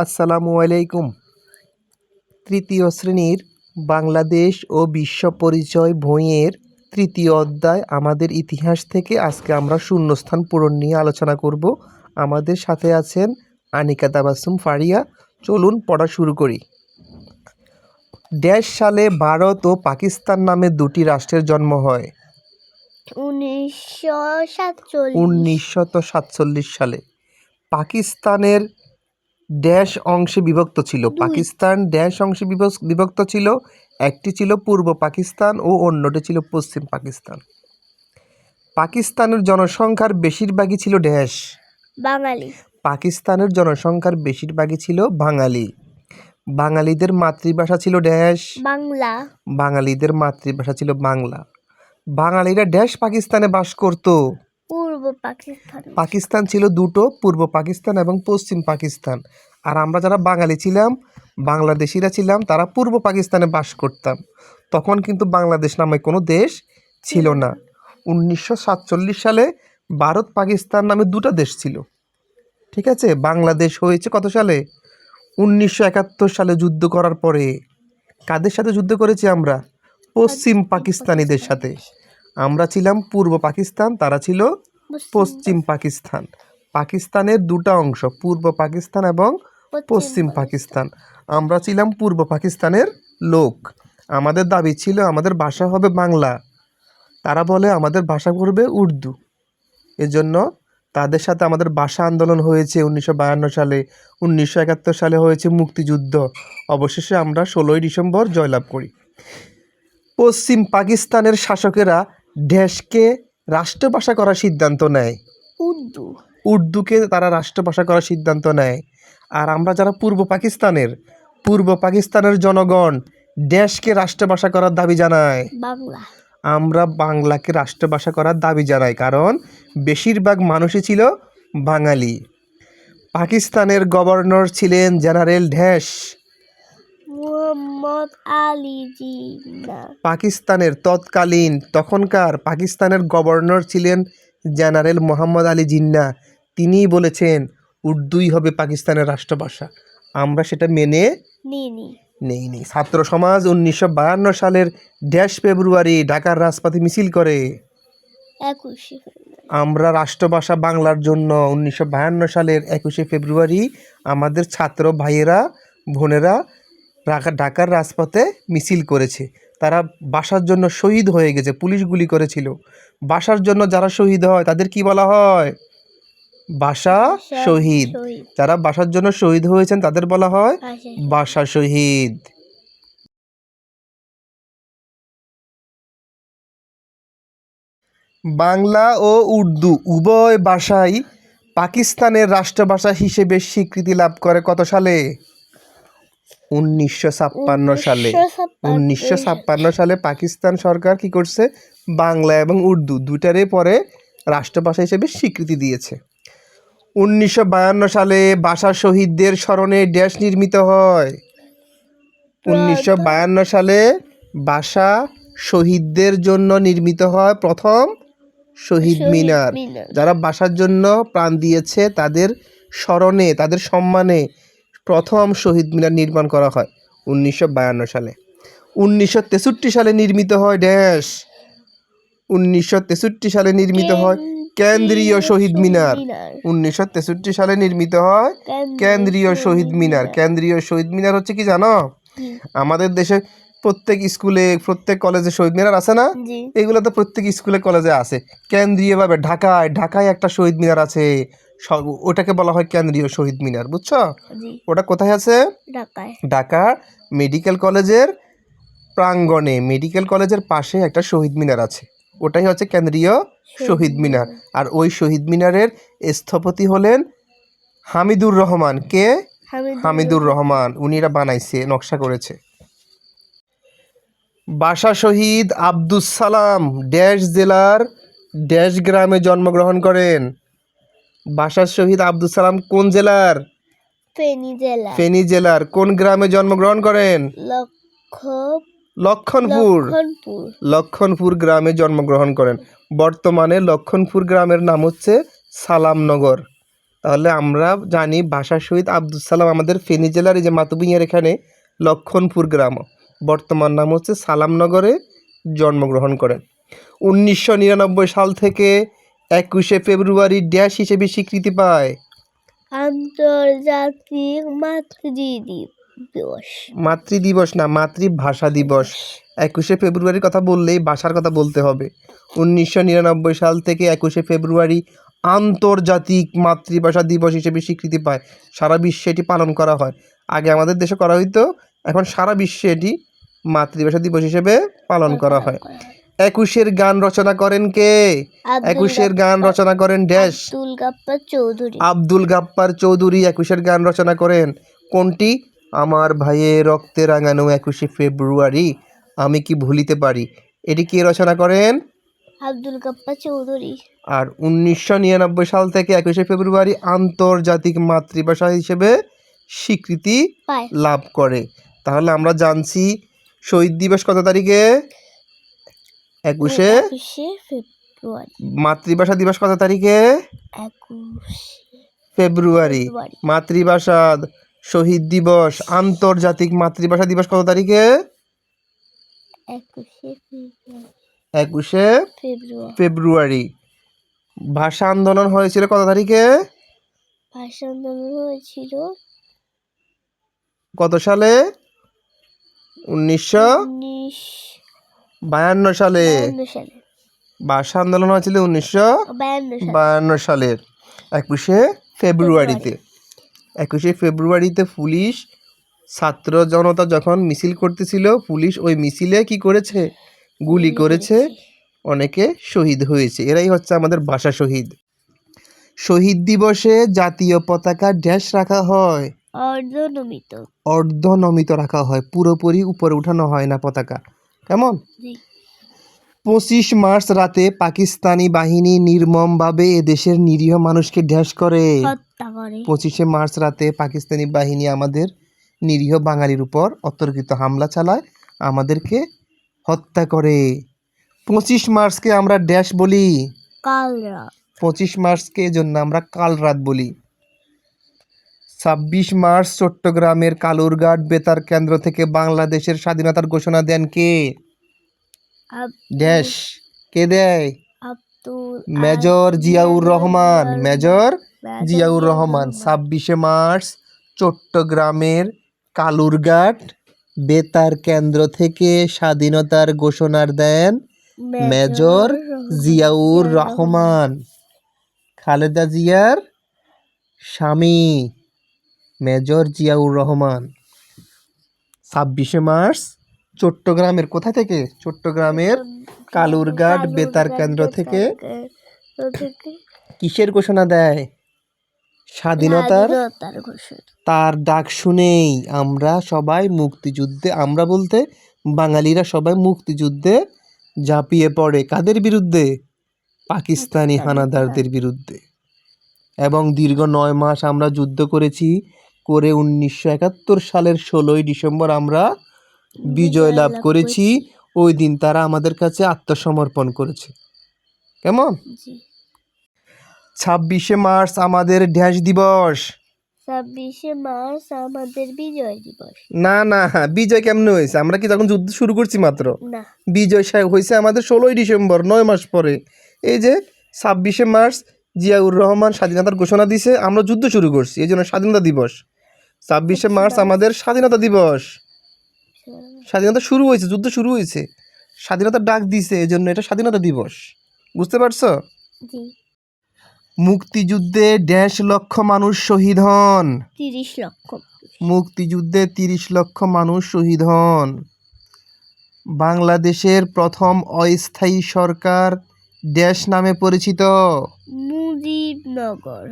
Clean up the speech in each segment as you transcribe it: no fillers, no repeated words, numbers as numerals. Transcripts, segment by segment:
আসসালামু আলাইকুম। তৃতীয় শ্রেণীর বাংলাদেশ ও বিশ্ব পরিচয় বইয়ের তৃতীয় অধ্যায় আমাদের ইতিহাস থেকে আজকে আমরা শূন্যস্থান পূরণ নিয়ে আলোচনা করব। আমাদের সাথে আছেন আনিকা তাবাসসুম ফারিয়া। চলুন পড়া শুরু করি। ড্যাশ সালে ভারত ও পাকিস্তান নামে দুটি রাষ্ট্রের জন্ম হয়? 1947 সালে। পাকিস্তানের ড্যাশ অংশে বিভক্ত ছিল? পাকিস্তান ড্যাশ অংশে বিভক্ত ছিল। একটি ছিল পূর্ব পাকিস্তান ও অন্যটি ছিল পশ্চিম পাকিস্তান। পাকিস্তানের জনসংখ্যার বেশিরভাগই ছিল ড্যাশ? বাঙালি। পাকিস্তানের জনসংখ্যার বেশিরভাগই ছিল বাঙালি। বাঙালিদের মাতৃভাষা ছিল ড্যাশ? বাংলা। বাঙালিদের মাতৃভাষা ছিল বাংলা। বাঙালিরা ড্যাশ পাকিস্তানে বাস করত? পূর্ব পাকিস্তান। পাকিস্তান ছিল দুটো, পূর্ব পাকিস্তান এবং পশ্চিম পাকিস্তান। আর আমরা যারা বাঙালি ছিলাম, বাংলাদেশিরা ছিলাম, তারা পূর্ব পাকিস্তানে বাস করতাম। তখন কিন্তু বাংলাদেশ নামে কোনো দেশ ছিল না। 1947 সালে ভারত পাকিস্তান নামে দুটো দেশ ছিল। ঠিক আছে। বাংলাদেশ হয়েছে কত সালে? 1971 সালে যুদ্ধ করার পরে। কাদের সাথে যুদ্ধ করেছি আমরা? পশ্চিম পাকিস্তানিদের সাথে। আমরা ছিলাম পূর্ব পাকিস্তান, তারা ছিল পশ্চিম পাকিস্তান। পাকিস্তানের দুটো অংশ, পূর্ব পাকিস্তান এবং পশ্চিম পাকিস্তান। আমরা ছিলাম পূর্ব পাকিস্তানের লোক। আমাদের দাবি ছিল আমাদের ভাষা হবে বাংলা। তারা বলে আমাদের ভাষা করবে উর্দু। এজন্য তাদের সাথে আমাদের ভাষা আন্দোলন হয়েছে 1952 সালে। 1971 সালে হয়েছে মুক্তিযুদ্ধ। অবশেষে আমরা 16ই ডিসেম্বর জয়লাভ করি। পশ্চিম পাকিস্তানের শাসকেরা ড্যাশকে রাষ্ট্রভাষা করার সিদ্ধান্ত নেয়? উর্দুকে তারা রাষ্ট্রভাষা করার সিদ্ধান্ত নেয়। আর আমরা যারা পূর্ব পাকিস্তানের জনগণ ড্যাশকে রাষ্ট্রভাষা করার দাবি জানায়? বাংলা। আমরা বাংলাকে রাষ্ট্রভাষা করার দাবি জানাই, কারণ বেশিরভাগ মানুষই ছিল বাঙালি। পাকিস্তানের গভর্নর ছিলেন জেনারেল ড্যাশ? মোহাম্মদ আলী জিন্নাহ। পাকিস্তানের তখনকার পাকিস্তানের গভর্নর ছিলেন জেনারেল মোহাম্মদ আলী জিন্নাহ। তিনিই বলেছেন উর্দুই হবে পাকিস্তানের রাষ্ট্রভাষা। আমরা সেটা মেনে নেইনি। ছাত্র সমাজ 1952 সালের ড্যাশ ফেব্রুয়ারি ঢাকার রাজপথে মিছিল করে? 21 আমরা রাষ্ট্রভাষা বাংলার জন্য 1952 সালের 21শে ফেব্রুয়ারি আমাদের ছাত্র ভাইয়েরা বোনেরা ঢাকার রাজপথে মিছিল করেছে। তারা ভাষার জন্য শহীদ হয়ে গেছে। পুলিশ গুলি করেছিল। ভাষার জন্য যারা শহীদ হয় তাদের কি বলা হয়? ভাষা শহীদ। যারা ভাষার জন্য শহীদ হয়েছেন তাদের বলা হয় ভাষা শহীদ। বাংলা ও উর্দু উভয় ভাষাই পাকিস্তানের রাষ্ট্রভাষা হিসেবে স্বীকৃতি লাভ করে কত সালে? 1956 সালে। 1956 সালে পাকিস্তান সরকার কি করছে? বাংলা এবং উর্দু দুটারই পরে রাষ্ট্রভাষা হিসেবে স্বীকৃতি দিয়েছে। 1952 সালে ভাষা শহীদদের স্মরণে ড্যাশ নির্মিত হয়? 1952 সালে ভাষা শহীদদের জন্য নির্মিত হয় প্রথম শহীদ মিনার। যারা ভাষার জন্য প্রাণ দিয়েছে তাদের স্মরণে, তাদের সম্মানে প্রথম শহীদ মিনার নির্মাণ করা হয় 1952 সালে। 1963 সালে নির্মিত হয় ড্যাশ? 1963 সালে নির্মিত হয় কেন্দ্রীয় শহীদ মিনার। 1963 সালে নির্মিত হয় কেন্দ্রীয় শহীদ মিনার। কেন্দ্রীয় শহীদ মিনার হচ্ছে কি জানো? আমাদের দেশে প্রত্যেক স্কুলে, প্রত্যেক কলেজে শহীদ মিনার আছে না? এগুলো তো প্রত্যেক স্কুলে কলেজে আছে। কেন্দ্রীয়ভাবে ঢাকায় একটা শহীদ মিনার আছে, ওটাকে বলা হয় কেন্দ্রীয় শহীদ মিনার। বুঝছো? ওটা কোথায় আছে? ঢাকা মেডিকেল কলেজের প্রাঙ্গণে, মেডিকেল কলেজের পাশে একটা শহীদ মিনার আছে। ওটাই হচ্ছে কেন্দ্রীয় শহীদ মিনার। আর ওই শহীদ মিনারের স্থপতি হলেন হামিদুর রহমান। কে? হামিদুর রহমান। উনিরা বানাইছে, নকশা করেছে। ভাষা শহীদ আব্দুস সালাম ড্যাশ জেলার ড্যাশ গ্রামে জন্মগ্রহণ করেন? ভাষা শহীদ আব্দুস সালাম কোন জেলার? ফেনী জেলার। কোন গ্রামে জন্মগ্রহণ করেন? লক্ষণপুর গ্রামে জন্মগ্রহণ করেন। বর্তমানে লক্ষণপুর গ্রামের নাম হচ্ছে সালামনগর। তাহলে আমরা জানি ভাষা শহীদ আব্দুল সালাম আমাদের ফেনী জেলার এই যে মাতুবুইয়ার এখানে লক্ষণপুর গ্রাম, বর্তমান নাম হচ্ছে সালামনগরে জন্মগ্রহণ করেন। 1999 সাল থেকে 21শে ফেব্রুয়ারি ড্যাশ হিসেবে স্বীকৃতি পায়। আন্তর্জাতিক দিবস। মাতৃদিবস না, মাতৃভাষা দিবস। 21শে ফেব্রুয়ারির কথা বললেই ভাষার কথা বলতে হবে। 1999 সাল থেকে 21শে ফেব্রুয়ারি আন্তর্জাতিক মাতৃভাষা দিবস হিসেবে স্বীকৃতি পায়। সারা বিশ্বে এটি পালন করা হয়। আগে আমাদের দেশে করা হইতো, এখন সারা বিশ্বে এটি মাতৃভাষা দিবস হিসেবে পালন করা হয়। 21-এর গান রচনা করেন কে? 21-এর গান রচনা করেন ড্যাশ। আব্দুল গাপ্পার চৌধুরী 21-এর গান রচনা করেন। কোনটি? আমার ভাইয়ের রক্তে রাঙানো 21শে ফেব্রুয়ারি আমি কি ভুলিতে পারি, এটি কে রচনা করেন? আব্দুল গাপ্পার চৌধুরী। আর 1999 সাল থেকে 21শে ফেব্রুয়ারি আন্তর্জাতিক মাতৃভাষা হিসেবে স্বীকৃতি লাভ করে। তাহলে আমরা জানছি শহীদ দিবস কত তারিখে? 21শে ফেব্রুয়ারি। মাতৃভাষা দিবস কত তারিখে? 21 ফেব্রুয়ারি। মাতৃভাষা শহীদ দিবস আন্তর্জাতিক মাতৃভাষা দিবস কত তারিখে? 21শে ফেব্রুয়ারি। ভাষা আন্দোলন হয়েছিল কত তারিখে? ভাষা আন্দোলন হয়েছিল কত সালে? 1952 সালে। ভাষা আন্দোলন হয়েছিল 1952 সালের 21শে ফেব্রুয়ারিতে। 21শে ফেব্রুয়ারিতে পুলিশ ছাত্র জনতা যখন মিছিল করতেছিল, পুলিশ ওই মিছিলে কি করেছে? গুলি করেছে, অনেকে শহীদ হয়েছে। এরাই হচ্ছে আমাদের ভাষা শহীদ। শহীদ দিবসে জাতীয় পতাকা ড্যাশ রাখা হয়? অর্ধনমিত রাখা হয়, পুরোপুরি উপরে উঠানো হয় না পতাকা। কেমন? 25 মার্চ রাতে পাকিস্তানি বাহিনী নির্মমভাবে এদেশের নিরীহ মানুষকে ড্যাশ করে? 25শে মার্চ রাতে পাকিস্তানি বাহিনী আমাদের নিরীহ বাঙালির উপর অতর্কিত হামলা চালায়, আমাদেরকে হত্যা করে। 25 মার্চকে আমরা ড্যাশ বলি? কাল রাত। 25 মার্চকে জন্য আমরা কাল রাত বলি। 26 মার্চ চট্টগ্রামের কালুরঘাট বেতার কেন্দ্র থেকে বাংলাদেশের স্বাধীনতার ঘোষণা দেন কে? ড্যাশ। কে দেয়? মেজর জিয়াউর রহমান। মেজর জিয়াউর রহমান। 26শে মার্চ চট্টগ্রামের কালুরঘাট বেতার কেন্দ্র থেকে স্বাধীনতার ঘোষণা দেন মেজর জিয়াউর রহমান, খালেদা জিয়ার স্বামী মেজর জিয়াউর রহমান। 26শে মার্চ চট্টগ্রামের কোথা থেকে? চট্টগ্রামের কালুরঘাট বেতার কেন্দ্র থেকে কিসের ঘোষণা দেয়? স্বাধীনতার। তার ডাক শুনেই আমরা সবাই মুক্তিযুদ্ধে, আমরা বলতে বাঙালিরা সবাই মুক্তিযুদ্ধে ঝাঁপিয়ে পড়ে। কাদের বিরুদ্ধে? পাকিস্তানি হানাদারদের বিরুদ্ধে। এবং দীর্ঘ 9 মাস আমরা যুদ্ধ করেছি, করে 1971 সালের 16ই ডিসেম্বর আমরা বিজয় লাভ করেছি। ওই দিন তারা আমাদের কাছে আত্মসমর্পণ করেছে। কেমন? 26শে মার্চ আমাদের ড্যাশ দিবস। 26শে মার্চ আমাদের বিজয় দিবস। না না, বিজয় কেমনে হয়েছে? আমরা কি তখন যুদ্ধ শুরু করছি মাত্র? না, বিজয় হয়েছে আমাদের 16ই ডিসেম্বর, 9 মাস পরে। এই যে 26শে মার্চ জিয়াউর রহমান স্বাধীনতার ঘোষণা দিয়েছে, আমরা যুদ্ধ শুরু করছি, এই জন্য স্বাধীনতা দিবস। 26শে মার্চ আমাদের স্বাধীনতা দিবস। স্বাধীনতা শুরু হয়েছে, যুদ্ধ শুরু হয়েছে, স্বাধীনতার ডাক দিছে, এই জন্য এটা স্বাধীনতা দিবস। বুঝতে পারছো? মুক্তিযুদ্ধে ড্যাশ লক্ষ মানুষ শহীদ হন? 30 লক্ষ। মুক্তিযুদ্ধে 30 লক্ষ মানুষ শহীদ হন। বাংলাদেশের প্রথম অস্থায়ী সরকার ড্যাশ নামে পরিচিত? মুজিবনগর।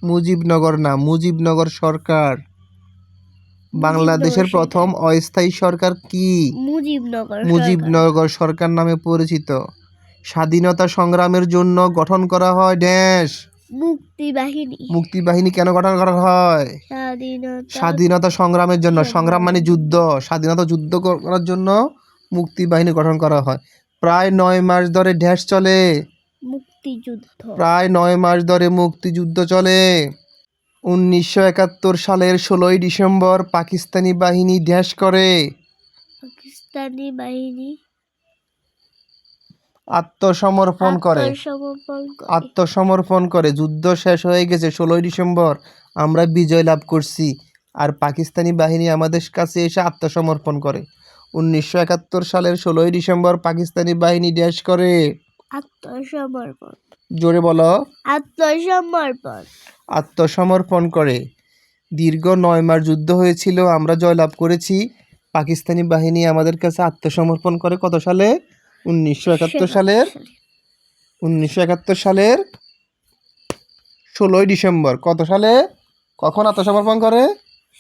মুজিবনগর না, মুজিবনগর সরকার। বাংলাদেশের প্রথম অস্থায়ী সরকার কি? মুজিবনগর সরকার নামে পরিচিত। স্বাধীনতা সংগ্রামের জন্য গঠন করা হয় ড্যাশ? মুক্তিবাহিনী। মুক্তিবাহিনী কেন গঠন করা হয়? স্বাধীনতা সংগ্রামের জন্য। সংগ্রাম মানে যুদ্ধ, স্বাধীনতা যুদ্ধ করার জন্য মুক্তিবাহিনী গঠন করা হয়। প্রায় 9 মাস ধরে ড্যাশ চলে? মুক্তিযুদ্ধ। প্রায় 9 মাস ধরে মুক্তিযুদ্ধ চলে। 1971 সালের 16ই ডিসেম্বর পাকিস্তানি বাহিনী ড্যাশ করে পাকিস্তানি বাহিনী আত্মসমর্পণ করে। আত্মসমর্পণ করে। আত্মসমর্পণ করে যুদ্ধ শেষ হয়ে গেছে 16ই ডিসেম্বর, আমরা বিজয় লাভ করছি, আর পাকিস্তানি বাহিনী আমাদের কাছে এসে আত্মসমর্পণ করে। 1971 সালের 16ই ডিসেম্বর পাকিস্তানি বাহিনী ড্যাশ করে। আত্মসমর্পণ। জোরে বলো। আত্মসমর্পণ। আত্মসমর্পণ করে। দীর্ঘ 9 মাস যুদ্ধ হয়েছিল, আমরা জয়লাভ করেছি। পাকিস্তানি বাহিনী আমাদের কাছে আত্মসমর্পণ করে কত সালে? 1971 সালের 16ই ডিসেম্বর। কত সালে, কখন আত্মসমর্পণ করে?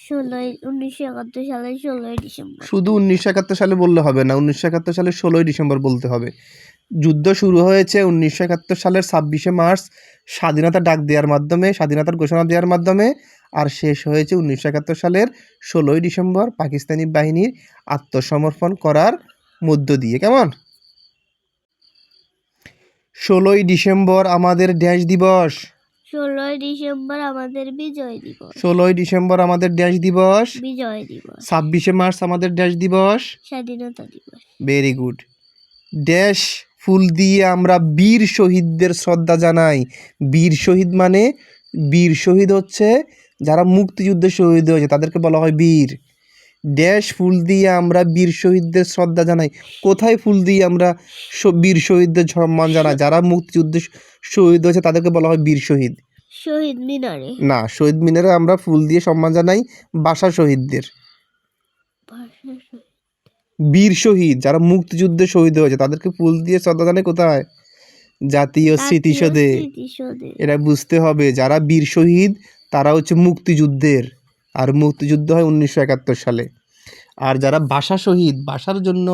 1971 সালের 16ই ডিসেম্বর। শুধু 1971 সালে বললে হবে না, 1971 সালের 16ই ডিসেম্বর বলতে হবে। যুদ্ধ শুরু হয়েছে 1971 সালের 26শে মার্চ স্বাধীনতা ডাক দেওয়ার মাধ্যমে, স্বাধীনতার ঘোষণা দেওয়ার মাধ্যমে, আর শেষ হয়েছে 1971 সালের 16ই ডিসেম্বর পাকিস্তানি বাহিনীর আত্মসমর্পণ করার মধ্য দিয়ে। কেমন? 16ই ডিসেম্বর আমাদের ড্যাশ দিবস। 16ই ডিসেম্বর আমাদের বিজয় দিবস। 16ই ডিসেম্বর আমাদের ড্যাশ দিবস। বিজয় দিবস। 26শে মার্চ আমাদের ড্যাশ দিবস। স্বাধীনতা দিবস। Very good. ড্যাশ ফুল দিয়ে আমরা বীর শহীদদের শ্রদ্ধা জানাই। বীর শহীদ মানে, বীর শহীদ হচ্ছে যারা মুক্তিযুদ্ধে শহীদ হয়েছে তাদেরকে বলা হয় বীর। ড্যাশ ফুল দিয়ে আমরা বীর শহীদদের শ্রদ্ধা জানাই। কোথায় ফুল দিয়ে আমরা বীর শহীদদের সম্মান জানাই? যারা মুক্তিযুদ্ধে শহীদ হয়েছে তাদেরকে বলা হয় বীর শহীদ। শহীদ মিনারে। না, শহীদ মিনারে আমরা ফুল দিয়ে সম্মান জানাই ভাষা শহীদদের। বীর শহীদ যারা মুক্তিযুদ্ধে শহীদ হয়েছে তাদেরকে ফুল দিয়ে শ্রদ্ধা জানাই কোথায়? জাতীয় স্মৃতিসৌধে। এটা বুঝতে হবে, যারা বীর শহীদ তারা হচ্ছে মুক্তিযুদ্ধের, আর মুক্তিযুদ্ধ হয় 1971 সালে। আর যারা ভাষা শহীদ, ভাষার জন্য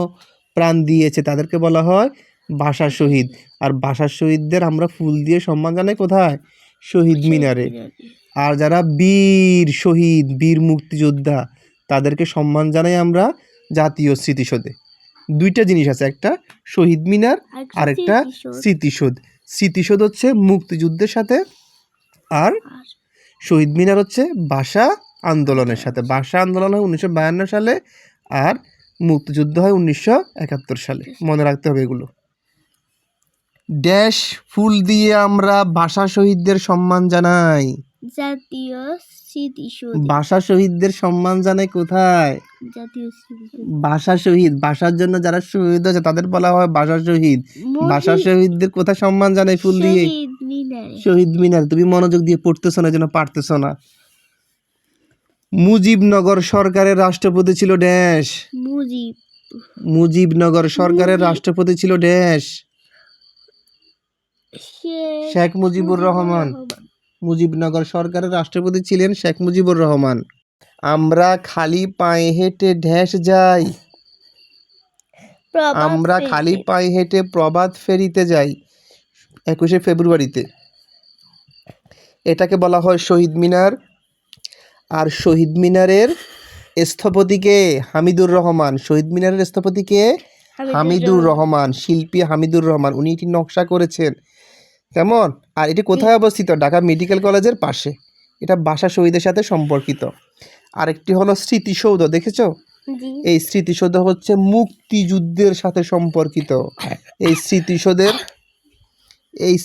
প্রাণ দিয়েছে তাদেরকে বলা হয় ভাষা শহীদ। আর ভাষা শহীদদের আমরা ফুল দিয়ে সম্মান জানাই কোথায়? শহীদ মিনারে। আর যারা বীর শহীদ, বীর মুক্তিযোদ্ধা, তাদেরকে সম্মান জানাই আমরা জাতীয় স্মৃতিসৌধে। দুইটা জিনিস আছে, একটা শহীদ মিনার আর একটা স্মৃতিসৌধ। স্মৃতিসৌধ হচ্ছে মুক্তিযুদ্ধের সাথে, আর শহীদ মিনার হচ্ছে ভাষা আন্দোলনের সাথে। ভাষা আন্দোলন হয় 1952 সালে, আর মুক্তিযুদ্ধ হয় 1971 সালে। মনে রাখতে হবে এগুলো। ড্যাশ ফুল দিয়ে আমরা ভাষা শহীদদের সম্মান জানাই। জাতীয় স্মৃতিসৌধ। ভাষা শহীদদের সম্মান জানাই কোথায়? জাতীয় স্মৃতিসৌধ। ভাষা শহীদ, ভাষার জন্য যারা শহীদ হয়েছে তাদের বলা হয় ভাষা শহীদ। ভাষা শহীদদের কোথায় সম্মান জানাই? ফুল দিয়ে শহীদ মিনারে। শহীদ মিনার। তুমি মনোযোগ দিয়ে পড়তেছো না, যেন পারতেছো না। মুজিবনগর সরকারের রাষ্ট্রপতি ছিল ড্যাশ। মুজিবনগর সরকারের রাষ্ট্রপতি ছিল ড্যাশ। শেখ মুজিবুর রহমান। মুজিবনগর সরকারের রাষ্ট্রপতি ছিলেন শেখ মুজিবুর রহমান। আমরা খালি পায়ে হেঁটে ড্যাশ যাই। আমরা খালি পায়ে হেঁটে প্রভাত ফেরিতে যাই 21শে ফেব্রুয়ারিতে। এটাকে বলা হয় শহীদ মিনার। আর শহীদ মিনারের স্থপতিকে হামিদুর রহমান। শহীদ মিনারের স্থপতিকে হামিদুর রহমান, শিল্পী হামিদুর রহমান। উনি এটি নকশা করেছেন। কেমন? আর এটি কোথায় অবস্থিত? ঢাকা মেডিকেল কলেজের পাশে। এটা ভাষা শহীদের সাথে সম্পর্কিত। আরেকটি হলো স্মৃতিসৌধ, দেখেছো? এই স্মৃতিসৌধ হচ্ছে মুক্তিযুদ্ধের সাথে সম্পর্কিত। এই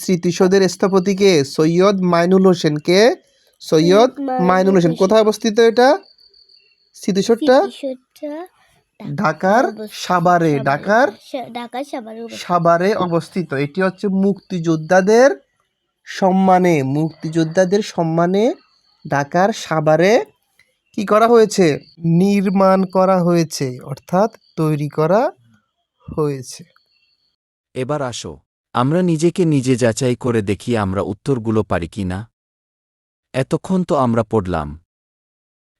স্মৃতিসৌধের স্থপতিকে সৈয়দ মাইনুল হোসেন। কে? সৈয়দ মাইনুল হোসেন। কোথায় অবস্থিত এটা স্মৃতিসৌধটা? ঢাকার সাভারে। ঢাকার সাভারে অবস্থিত। এটি হচ্ছে মুক্তিযোদ্ধাদের সম্মানে, মুক্তিযোদ্ধাদের সম্মানে ঢাকার সাভারে কি করা হয়েছে? নির্মাণ করা হয়েছে, অর্থাৎ তৈরি করা হয়েছে। এবার আসো, আমরা নিজেকে নিজে যাচাই করে দেখি আমরা উত্তরগুলো পারি কি না। এতক্ষণ তো আমরা পড়লাম,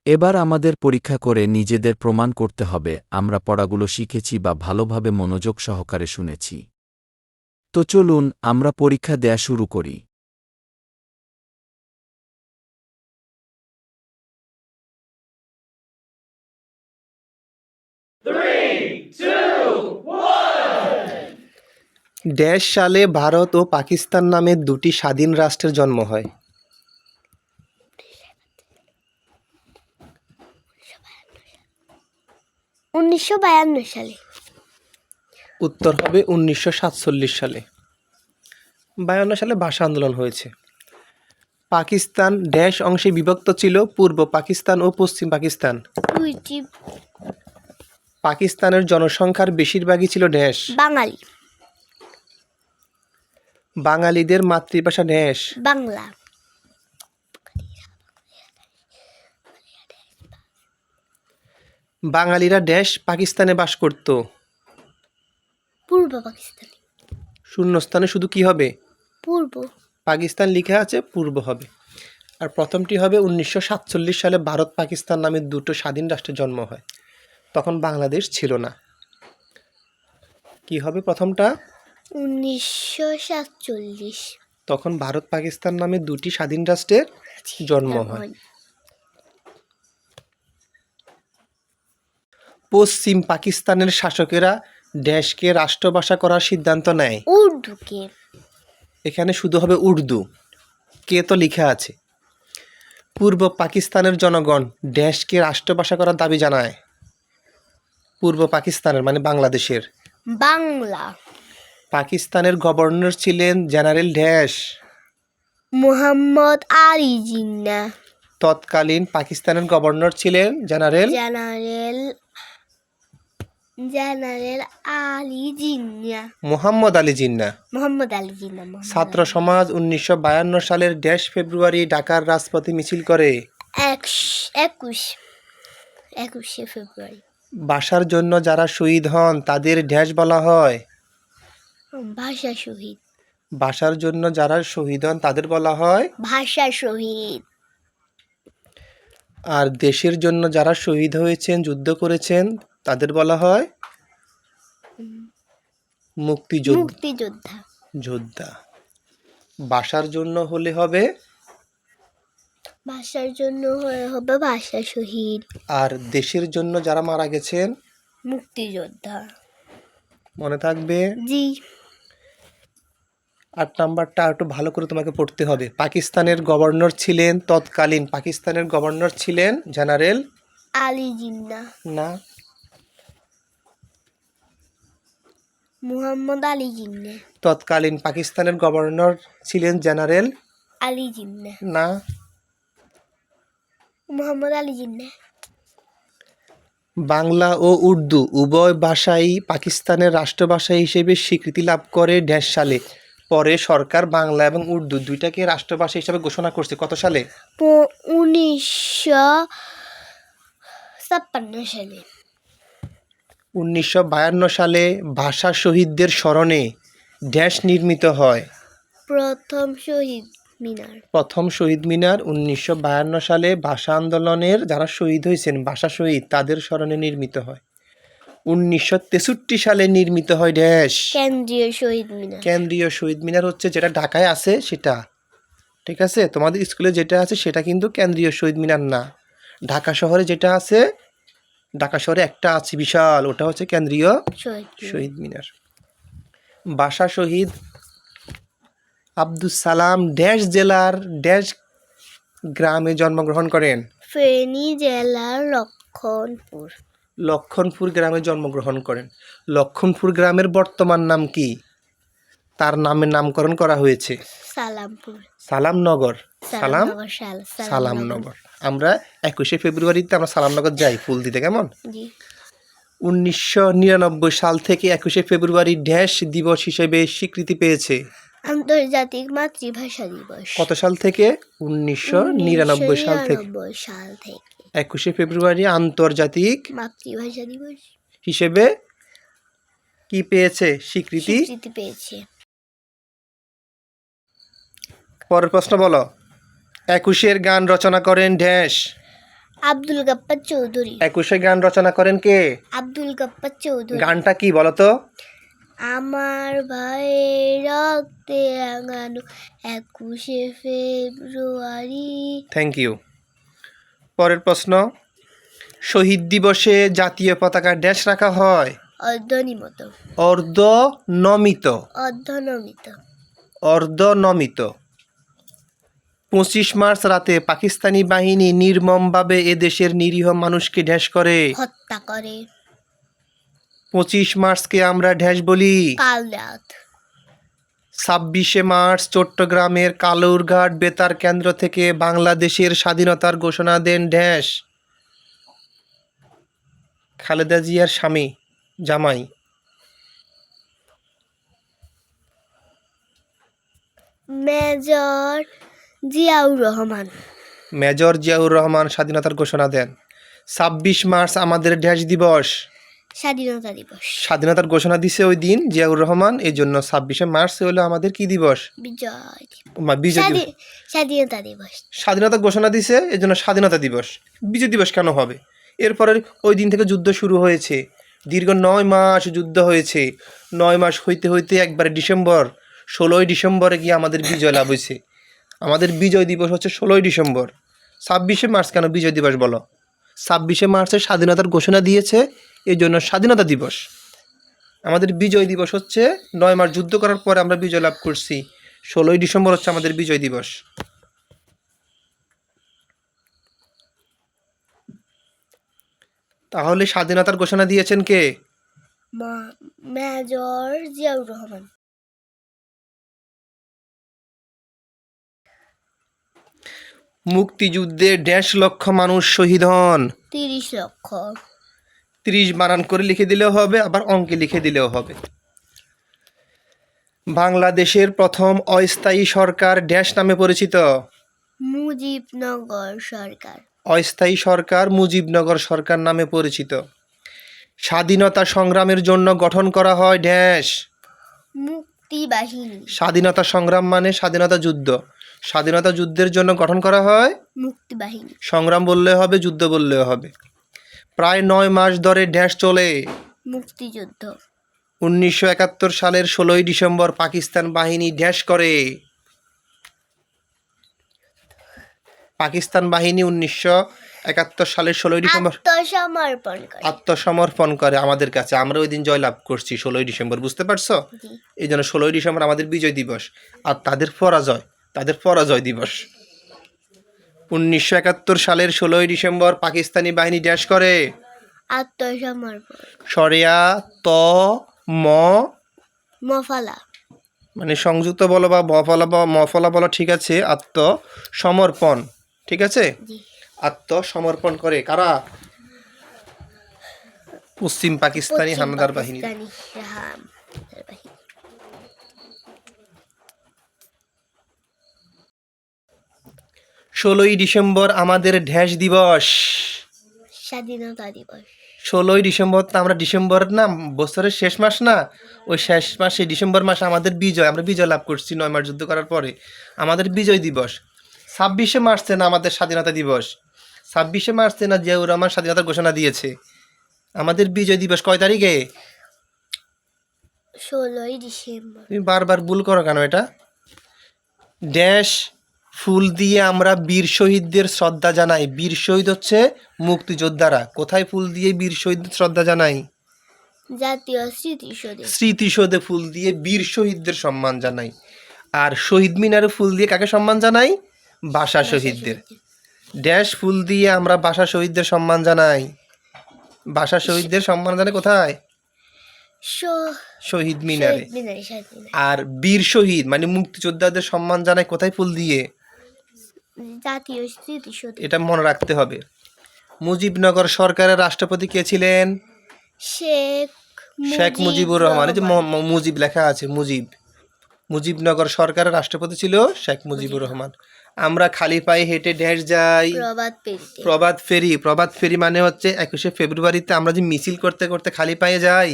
এবার আমাদের পরীক্ষা করে নিজেদের প্রমাণ করতে হবে আমরা পড়াগুলো শিখেছি বা ভালোভাবে মনোযোগ সহকারে শুনেছি। তো চলুন আমরা পরীক্ষা দেয়া শুরু করি। ড্যাশ সালে ভারত ও পাকিস্তান নামে দুটি স্বাধীন রাষ্ট্রের জন্ম হয়? 1952 সালে। উত্তর হবে 1947 সালে। 52 সালে ভাষা আন্দোলন হয়েছে। পাকিস্তান ড্যাশ অংশে বিভক্ত ছিল, পূর্ব পাকিস্তান ও পশ্চিম পাকিস্তান। দুইটি। পাকিস্তানের জনসংখ্যার বেশিরভাগই ছিল ড্যাশ। বাঙালি। বাঙালিদের মাতৃভাষা ড্যাশ। বাংলা। বাঙালিরা ড্যাশ পাকিস্তানে বাস করত। পূর্ব পাকিস্তানি। শূন্যস্থানে শুধু কি হবে? পূর্ব। পাকিস্তান লিখা আছে, পূর্ব হবে। আর প্রথমটি হবে 1947 সালে ভারত পাকিস্তান নামে দুটো স্বাধীন রাষ্ট্রের জন্ম হয়। তখন বাংলাদেশ ছিল না। কি হবে প্রথমটা? 1947। তখন ভারত পাকিস্তান নামে দুটি স্বাধীন রাষ্ট্রের জন্ম হয়। পশ্চিম পাকিস্তানের শাসকেরা ড্যাশকে রাষ্ট্রভাষা করার সিদ্ধান্ত নেয়। উর্দুকে। এখানে শুধু হবে উর্দু, কে তো লেখা আছে। পূর্ব পাকিস্তানের জনগণ ড্যাশকে রাষ্ট্রভাষা করার দাবি জানায়। পূর্ব পাকিস্তানের মানে বাংলাদেশের। বাংলা। পাকিস্তানের গভর্নর ছিলেন জেনারেল ড্যাশ। মোহাম্মদ আলী জিন্না। তৎকালীন পাকিস্তানের গভর্নর ছিলেন জেনারেল জেনারেল আলী জিন্না। মোহাম্মদ আলী জিন্নাহ। মোহাম্মদ আলী জিন্না। ছাত্র সমাজ 1952 সালের ড্যাশ ফেব্রুয়ারি ঢাকার রাজপথে মিছিল করে। 21শে ফেব্রুয়ারি। ভাষার জন্য যারা শহীদ হন তাদের ড্যাশ বলা হয়। ভাষা শহীদ। ভাষার জন্য যারা শহীদ হন তাদের বলা হয় ভাষা শহীদ। আর দেশের জন্য যারা শহীদ হয়েছেন, যুদ্ধ করেছেন, তাদের বলা হয় মুক্তিযোদ্ধা। যোদ্ধা। ভাষার জন্য হলে হবে ভাষার জন্য হবে ভাষা শহীদ। আর দেশের জন্য যারা মারা গেছেন মুক্তিযোদ্ধা। মনে থাকবে। জি। 8 নাম্বারটা একটু ভালো করে তোমাকে পড়তে হবে। পাকিস্তানের গভর্নর ছিলেন তৎকালীন পাকিস্তানের গভর্নর ছিলেন জেনারেল আলী জিন্না। না, মোহাম্মদ আলী জিন্না। তৎকালীন পাকিস্তানের গভর্নর ছিলেন জেনারেল আলী জিন্না। না, মোহাম্মদ আলী জিন্না। বাংলা ও উর্দু উভয় ভাষাই পাকিস্তানের রাষ্ট্রভাষা হিসেবে স্বীকৃতি লাভ করে ড্যাশ সালে। পরে সরকার বাংলা এবং উর্দু দুইটাকে রাষ্ট্রভাষা হিসেবে ঘোষণা করছে। কত সালে? 1956 সালে। 1952 সালে ভাষা শহীদদের স্মরণে ড্যাশ নির্মিত হয়। প্রথম শহীদ মিনার 1952 সালে ভাষা আন্দোলনের যারা শহীদ হয়েছেন, ভাষা শহীদ, তাদের স্মরণে নির্মিত হয়। 1963 সালে নির্মিত হয় ড্যাশ কেন্দ্রীয় শহীদ মিনার হচ্ছে যেটা ঢাকায় আছে সেটা। ঠিক আছে, তোমাদের স্কুলে যেটা আছে সেটা কিন্তু কেন্দ্রীয় শহীদ মিনার না। ঢাকা শহরে যেটা আছে, ঢাকা শহরে একটা আছে বিশাল, ওটা হচ্ছে কেন্দ্রীয় শহীদ মিনার। ভাষা শহীদ আব্দুস সালাম ড্যাশ জেলার ড্যাশ গ্রামে জন্মগ্রহণ করেন। ফেনী জেলার লক্ষণপুর গ্রামে জন্মগ্রহণ করেন। লক্ষণপুর গ্রামের বর্তমান নাম কি? তার নামের নামকরণ করা হয়েছে সালামনগর। সালামনগর। আমরা 21শে ফেব্রুয়ারিতে আমরা সালামনগর যাই ফুল দিতে, কেমন? 1999 সাল থেকে 21শে ফেব্রুয়ারি ড্যাশ দিবস হিসেবে স্বীকৃতি পেয়েছে। আন্তর্জাতিক মাতৃভাষা দিবস। কত সাল থেকে? 1999 সাল থেকে 21শে ফেব্রুয়ারি আন্তর্জাতিক মাতৃভাষা দিবস হিসেবে কি পেয়েছে? স্বীকৃতি পেয়েছে। পরের প্রশ্ন বলো। 21-এর গান রচনা করেন ড্যাশ। আব্দুল গাফফার চৌধুরী। 21-এর গান রচনা করেন কে? আব্দুল গাফফার চৌধুরী। গানটা কি বলো তো? আমার ভাইয়ের রক্তে রাঙানো 21শে ফেব্রুয়ারি। Thank you. পরের প্রশ্ন। শহীদ দিবসে জাতীয় পতাকা ড্যাশ রাখা হয়। অর্ধনিমিত অর্ধনমিত অর্ধনমিত অর্ধনমিত 25 মার্চ রাতে পাকিস্তানি বাহিনী নির্মমভাবে এদেশের নিরীহ মানুষকে ঢেস করে। হত্যা করে 25 মার্চকে আমরা ঢেস বলি। কাল রাত 26শে মার্চ চট্টগ্রামের কালুরঘাট বেতার কেন্দ্র থেকে বাংলাদেশের স্বাধীনতার ঘোষণা দেন ঢেস খালেদা জিয়ার স্বামী জামাই। মেজর জিয়াউর রহমান মেজর জিয়াউর রহমান স্বাধীনতার ঘোষণা দেন। 26 মার্চ আমাদের ঢেস দিবস। স্বাধীনতা দিবস স্বাধীনতার ঘোষণা দিছে ওই দিন জিয়াউর রহমান, এই জন্য 26শে মার্চ হলো আমাদের কি দিবস? বিজয় বিজয় দিবস। স্বাধীনতা দিবস স্বাধীনতা ঘোষণা দিছে এই জন্য স্বাধীনতা দিবস। বিজয় দিবস কেন হবে? এরপরে ওই দিন থেকে যুদ্ধ শুরু হয়েছে, দীর্ঘ 9 মাস যুদ্ধ হয়েছে। 9 মাস হইতে হইতে একবারে ডিসেম্বর, 16ই ডিসেম্বরে গিয়ে আমাদের বিজয় লাভ হয়েছে। আমাদের বিজয় দিবস হচ্ছে 16ই ডিসেম্বর। 26শে মার্চ কেন বিজয় দিবস বলো? 26শে মার্চে স্বাধীনতার ঘোষণা দিয়েছে, এই জন্য স্বাধীনতা দিবস। আমাদের বিজয় দিবস হচ্ছে 9 মাস যুদ্ধ করার পরে আমরা বিজয় লাভ করছি। 16ই ডিসেম্বর হচ্ছে আমাদের বিজয় দিবস। তাহলে স্বাধীনতার ঘোষণা দিয়েছেন কে? মেজর জিয়াউর রহমান। মুক্তিযুদ্ধে 1.5 লক্ষ মানুষ শহীদ হন। 30 লক্ষ 30 বানান করে লিখে দিলেও হবে, আবার অঙ্কে লিখে দিলেও হবে। বাংলাদেশের প্রথম অস্থায়ী সরকার ড্যাশ নামে পরিচিত। মুজিবনগর সরকার অস্থায়ী সরকার মুজিবনগর সরকার নামে পরিচিত। স্বাধীনতা সংগ্রামের জন্য গঠন করা হয় ড্যাশ। মুক্তিবাহিনী স্বাধীনতা সংগ্রাম মানে স্বাধীনতা যুদ্ধ। স্বাধীনতা যুদ্ধের জন্য গঠন করা হয় মুক্তিবাহিনী। সংগ্রাম বললেও হবে, যুদ্ধ বললেও হবে। প্রায় 9 মাস ধরে ড্যাশ চলে। মুক্তিযুদ্ধ 1971 সালের 16ই ডিসেম্বর পাকিস্তান বাহিনী ড্যাশ করে। পাকিস্তান বাহিনী 1971 সালের 16ই ডিসেম্বর আত্মসমর্পণ করে। আত্মসমর্পণ করে আমাদের কাছে। আমরা ওই দিন জয়লাভ করছি 16ই ডিসেম্বর, বুঝতে পারছো? এই জন্য 16ই ডিসেম্বর আমাদের বিজয় দিবস, আর তাদের পরাজয় দিবস। 1971 সালের 16ই ডিসেম্বর পাকিস্তানি বাহিনী ড্যাশ করে। আত্মসমর্পণ সরিয়া ত ম মফালা মানে সংযুক্ত বলো বা বফলা বা মফলা বলো, ঠিক আছে। আত্মসমর্পণ, ঠিক আছে। জি। আত্মসমর্পণ করে কারা? পশ্চিম পাকিস্তানি হানাদার বাহিনী। পাকিস্তানি হানাদার বাহিনী। 16ই ডিসেম্বর আমাদের ড্যাশ দিবস। স্বাধীনতা দিবস 16ই ডিসেম্বর তো আমরা ডিসেম্বর না, বছরের শেষ মাস না, ওই শেষ মাসে ডিসেম্বর মাসে আমাদের বিজয়, আমরা বিজয় লাভ করছি 9 মাস যুদ্ধ করার পরে, আমাদের বিজয় দিবস। 26শে মার্চে না আমাদের স্বাধীনতা দিবস, 26শে মার্চে না জিয়াউর রহমান স্বাধীনতার ঘোষণা দিয়েছে। আমাদের বিজয় দিবস কয় তারিখে? 16ই ডিসেম্বর। তুমি বারবার ভুল করো কেন? এটা ড্যাশ ফুল দিয়ে আমরা বীর শহীদদের শ্রদ্ধা জানাই। বীর শহীদ হচ্ছে মুক্তিযোদ্ধারা। কোথায় ফুল দিয়ে বীর শহীদদের শ্রদ্ধা জানাই? জাতীয় স্মৃতিসৌধে। স্মৃতিসৌধে ফুল দিয়ে বীর শহীদদের সম্মান জানাই। আর শহীদ মিনারে ফুল দিয়ে কাকে সম্মান জানাই? ভাষা শহীদদের। ড্যাশ ফুল দিয়ে আমরা ভাষা শহীদদের সম্মান জানাই। ভাষা শহীদদের সম্মান জানাই কোথায়? শহীদ মিনারে। আর বীর শহীদ মানে মুক্তিযোদ্ধাদের সম্মান জানাই কোথায়? ফুল দিয়ে জাতীয় স্মৃতিসৌধে। এটা মনে রাখতে হবে। মুজিবনগর সরকারের রাষ্ট্রপতি কে ছিলেন? শেখ মুজিবুর রহমান। এই যে মুজিব লেখা আছে, মুজিবনগর সরকারের রাষ্ট্রপতি ছিল শেখ মুজিবুর রহমান। আমরা খালি পায়ে হেঁটে ড্যাশ যাই প্রভাত ফেরি মানে হচ্ছে 21শে ফেব্রুয়ারিতে আমরা যে মিছিল করতে করতে খালি পায়ে যাই,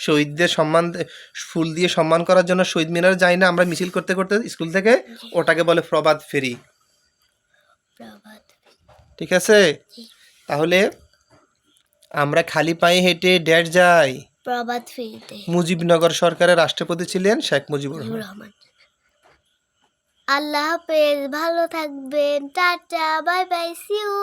শহীদদের সম্মান ফুল দিয়ে সম্মান করার জন্য শহীদ মিনারে যাই না আমরা মিছিল করতে করতে স্কুল থেকে, ওটাকে বলে প্রভাত ফেরি, ঠিক আছে? তাহলে আমরা খালি পায়ে হেঁটে ড্যাশ যাই প্রভাত ফেরিতে। মুজিবনগর সরকারের রাষ্ট্রপতি ছিলেন শেখ মুজিবুর রহমান। আল্লাহ হাফেজ, ভালো থাকবেন, tata, bye bye, see you.